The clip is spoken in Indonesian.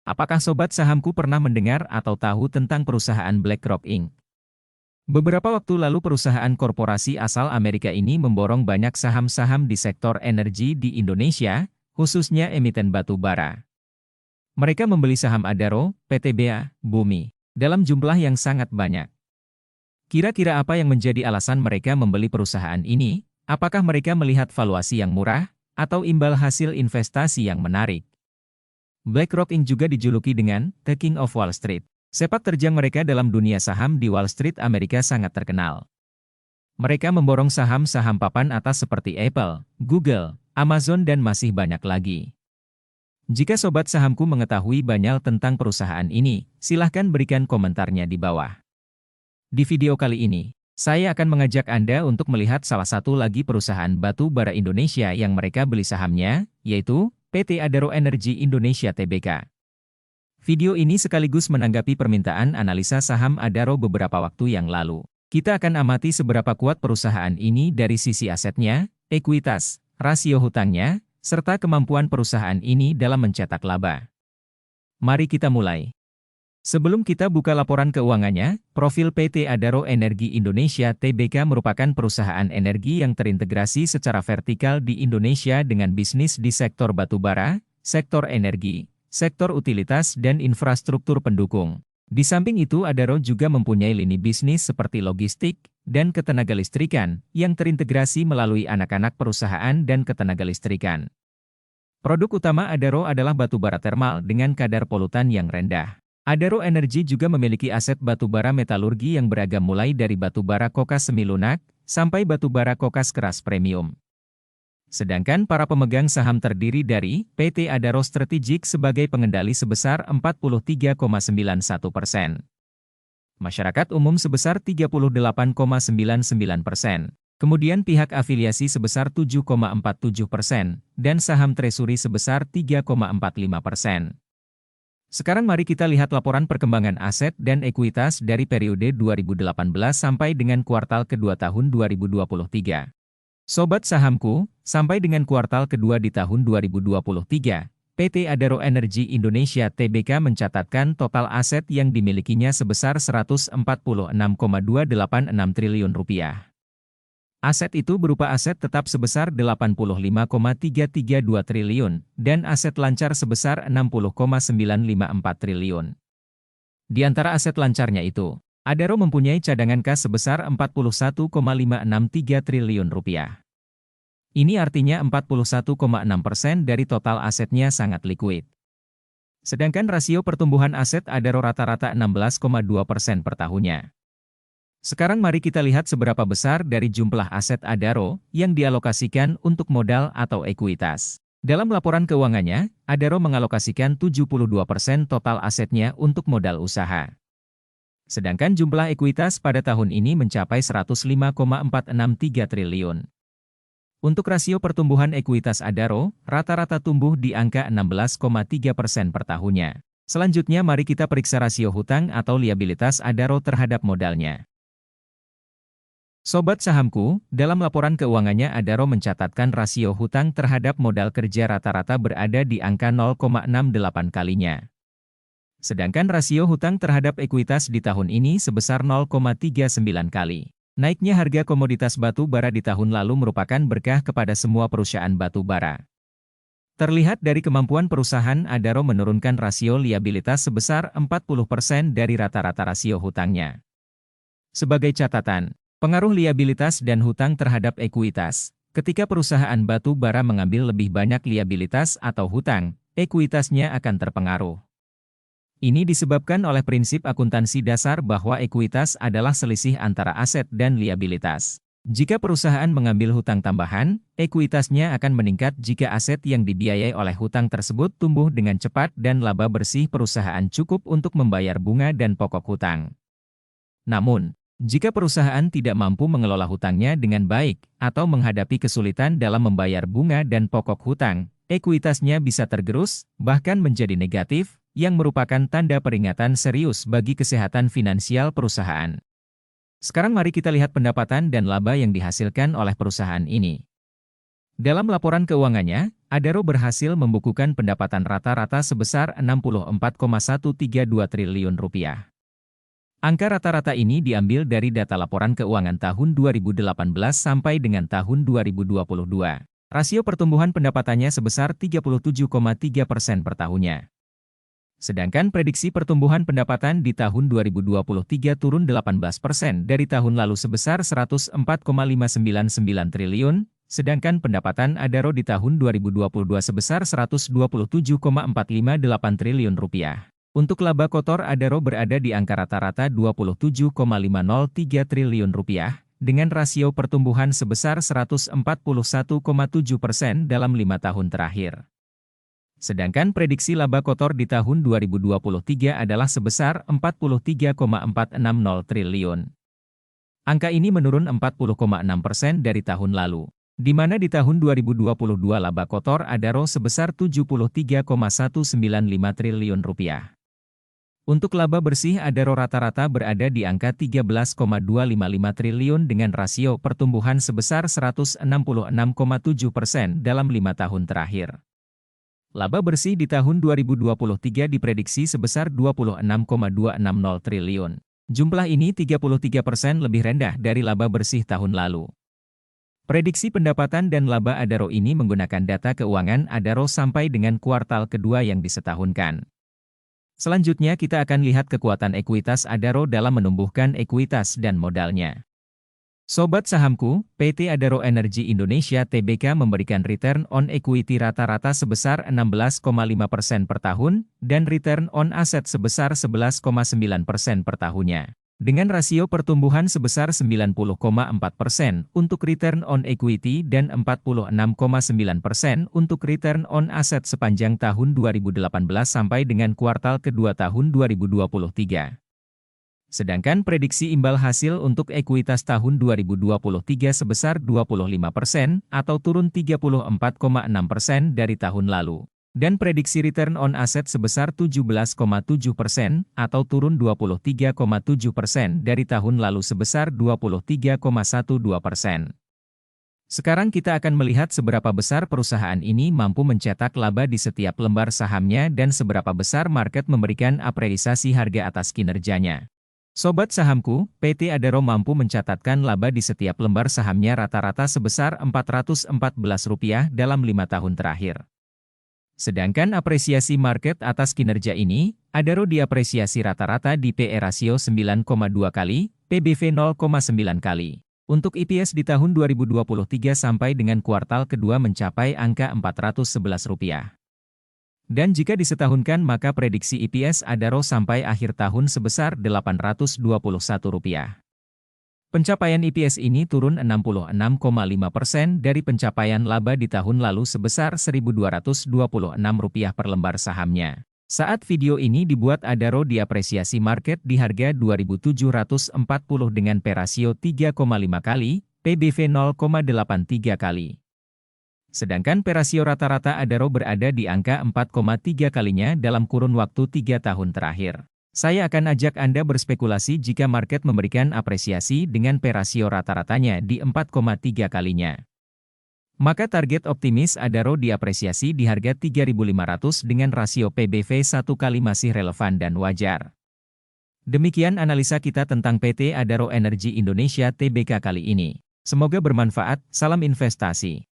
Apakah sobat sahamku pernah mendengar atau tahu tentang perusahaan BlackRock Inc? Beberapa waktu lalu perusahaan korporasi asal Amerika ini memborong banyak saham-saham di sektor energi di Indonesia, khususnya emiten batu bara. Mereka membeli saham Adaro, PTBA, Bumi, dalam jumlah yang sangat banyak. Kira-kira apa yang menjadi alasan mereka membeli perusahaan ini? Apakah mereka melihat valuasi yang murah, atau imbal hasil investasi yang menarik? BlackRock Inc. juga dijuluki dengan The King of Wall Street. Sepak terjang mereka dalam dunia saham di Wall Street Amerika sangat terkenal. Mereka memborong saham-saham papan atas seperti Apple, Google, Amazon dan masih banyak lagi. Jika sobat sahamku mengetahui banyak tentang perusahaan ini, silahkan berikan komentarnya di bawah. Di video kali ini, saya akan mengajak Anda untuk melihat salah satu lagi perusahaan batu bara Indonesia yang mereka beli sahamnya, yaitu PT Adaro Energi Indonesia Tbk. Video ini sekaligus menanggapi permintaan analisa saham Adaro beberapa waktu yang lalu. Kita akan amati seberapa kuat perusahaan ini dari sisi asetnya, ekuitas, rasio hutangnya, serta kemampuan perusahaan ini dalam mencetak laba. Mari kita mulai. Sebelum kita buka laporan keuangannya, profil PT Adaro Energi Indonesia Tbk merupakan perusahaan energi yang terintegrasi secara vertikal di Indonesia dengan bisnis di sektor batubara, sektor energi, sektor utilitas dan infrastruktur pendukung. Di samping itu Adaro juga mempunyai lini bisnis seperti logistik dan ketenagalistrikan yang terintegrasi melalui anak-anak perusahaan dan ketenagalistrikan. Produk utama Adaro adalah batubara termal dengan kadar polutan yang rendah. Adaro Energi juga memiliki aset batubara metalurgi yang beragam mulai dari batubara kokas semi lunak sampai batubara kokas keras premium. Sedangkan para pemegang saham terdiri dari PT Adaro Strategic sebagai pengendali sebesar 43,91%. Masyarakat umum sebesar 38,99%. Kemudian pihak afiliasi sebesar 7,47% dan saham treasury sebesar 3,45%. Sekarang mari kita lihat laporan perkembangan aset dan ekuitas dari periode 2018 sampai dengan kuartal kedua tahun 2023. Sobat sahamku, sampai dengan kuartal kedua di tahun 2023, PT Adaro Energi Indonesia Tbk mencatatkan total aset yang dimilikinya sebesar Rp146,286 triliun. Aset itu berupa aset tetap sebesar Rp85,332 triliun dan aset lancar sebesar Rp60,954 triliun. Di antara aset lancarnya itu, Adaro mempunyai cadangan kas sebesar Rp41,563 triliun. Ini artinya 41,6% dari total asetnya sangat likuid. Sedangkan rasio pertumbuhan aset Adaro rata-rata 16,2% per tahunnya. Sekarang mari kita lihat seberapa besar dari jumlah aset Adaro yang dialokasikan untuk modal atau ekuitas. Dalam laporan keuangannya, Adaro mengalokasikan 72% total asetnya untuk modal usaha. Sedangkan jumlah ekuitas pada tahun ini mencapai Rp105,463 triliun. Untuk rasio pertumbuhan ekuitas Adaro, rata-rata tumbuh di angka 16,3% per tahunnya. Selanjutnya mari kita periksa rasio hutang atau liabilitas Adaro terhadap modalnya. Sobat sahamku, dalam laporan keuangannya Adaro mencatatkan rasio hutang terhadap modal kerja rata-rata berada di angka 0,68 kalinya. Sedangkan rasio hutang terhadap ekuitas di tahun ini sebesar 0,39 kali. Naiknya harga komoditas batu bara di tahun lalu merupakan berkah kepada semua perusahaan batu bara. Terlihat dari kemampuan perusahaan Adaro menurunkan rasio liabilitas sebesar 40% dari rata-rata rasio hutangnya. Sebagai catatan, pengaruh liabilitas dan hutang terhadap ekuitas. Ketika perusahaan batu bara mengambil lebih banyak liabilitas atau hutang, ekuitasnya akan terpengaruh. Ini disebabkan oleh prinsip akuntansi dasar bahwa ekuitas adalah selisih antara aset dan liabilitas. Jika perusahaan mengambil hutang tambahan, ekuitasnya akan meningkat jika aset yang dibiayai oleh hutang tersebut tumbuh dengan cepat dan laba bersih perusahaan cukup untuk membayar bunga dan pokok hutang. Namun, jika perusahaan tidak mampu mengelola hutangnya dengan baik, atau menghadapi kesulitan dalam membayar bunga dan pokok hutang, ekuitasnya bisa tergerus, bahkan menjadi negatif, yang merupakan tanda peringatan serius bagi kesehatan finansial perusahaan. Sekarang mari kita lihat pendapatan dan laba yang dihasilkan oleh perusahaan ini. Dalam laporan keuangannya, Adaro berhasil membukukan pendapatan rata-rata sebesar Rp64,132 triliun. Angka rata-rata ini diambil dari data laporan keuangan tahun 2018 sampai dengan tahun 2022. Rasio pertumbuhan pendapatannya sebesar 37,3% per tahunnya. Sedangkan prediksi pertumbuhan pendapatan di tahun 2023 turun 18% dari tahun lalu sebesar Rp104,599 triliun, sedangkan pendapatan Adaro di tahun 2022 sebesar Rp127,458 triliun. Untuk laba kotor Adaro berada di angka rata-rata Rp27,503 triliun, dengan rasio pertumbuhan sebesar 141,7% dalam 5 tahun terakhir. Sedangkan prediksi laba kotor di tahun 2023 adalah sebesar Rp43,460 triliun. Angka ini menurun 40,6% dari tahun lalu, di mana di tahun 2022 laba kotor Adaro sebesar Rp73,195 triliun. Untuk laba bersih Adaro rata-rata berada di angka Rp13,255 triliun dengan rasio pertumbuhan sebesar 166,7% dalam 5 tahun terakhir. Laba bersih di tahun 2023 diprediksi sebesar Rp26,260 triliun. Jumlah ini 33% lebih rendah dari laba bersih tahun lalu. Prediksi pendapatan dan laba Adaro ini menggunakan data keuangan Adaro sampai dengan kuartal kedua yang disetahunkan. Selanjutnya kita akan lihat kekuatan ekuitas Adaro dalam menumbuhkan ekuitas dan modalnya. Sobat sahamku, PT Adaro Energi Indonesia Tbk memberikan return on equity rata-rata sebesar 16,5% per tahun, dan return on asset sebesar 11,9% per tahunnya. Dengan rasio pertumbuhan sebesar 90,4% untuk return on equity dan 46,9% untuk return on asset sepanjang tahun 2018 sampai dengan kuartal kedua tahun 2023. Sedangkan prediksi imbal hasil untuk ekuitas tahun 2023 sebesar 25% atau turun 34,6% dari tahun lalu. Dan prediksi return on asset sebesar 17,7% atau turun 23,7% dari tahun lalu sebesar 23,12%. Sekarang kita akan melihat seberapa besar perusahaan ini mampu mencetak laba di setiap lembar sahamnya dan seberapa besar market memberikan apresiasi harga atas kinerjanya. Sobat sahamku, PT Adaro mampu mencatatkan laba di setiap lembar sahamnya rata-rata sebesar Rp414 dalam 5 tahun terakhir. Sedangkan apresiasi market atas kinerja ini, Adaro diapresiasi rata-rata di PE rasio 9,2 kali, PBV 0,9 kali. Untuk EPS di tahun 2023 sampai dengan kuartal kedua mencapai angka Rp411. Dan jika disetahunkan maka prediksi EPS Adaro sampai akhir tahun sebesar Rp821. Pencapaian EPS ini turun 66,5% dari pencapaian laba di tahun lalu sebesar Rp1.226 per lembar sahamnya. Saat video ini dibuat Adaro diapresiasi market di harga Rp2.740 dengan P rasio 3,5 kali, PBV 0,83 kali. Sedangkan P rasio rata-rata Adaro berada di angka 4,3 kalinya dalam kurun waktu 3 tahun terakhir. Saya akan ajak Anda berspekulasi jika market memberikan apresiasi dengan P rasio rata-ratanya di 4,3 kalinya. Maka target optimis Adaro diapresiasi di harga Rp3.500 dengan rasio PBV 1 kali masih relevan dan wajar. Demikian analisa kita tentang PT Adaro Energi Indonesia Tbk kali ini. Semoga bermanfaat, salam investasi.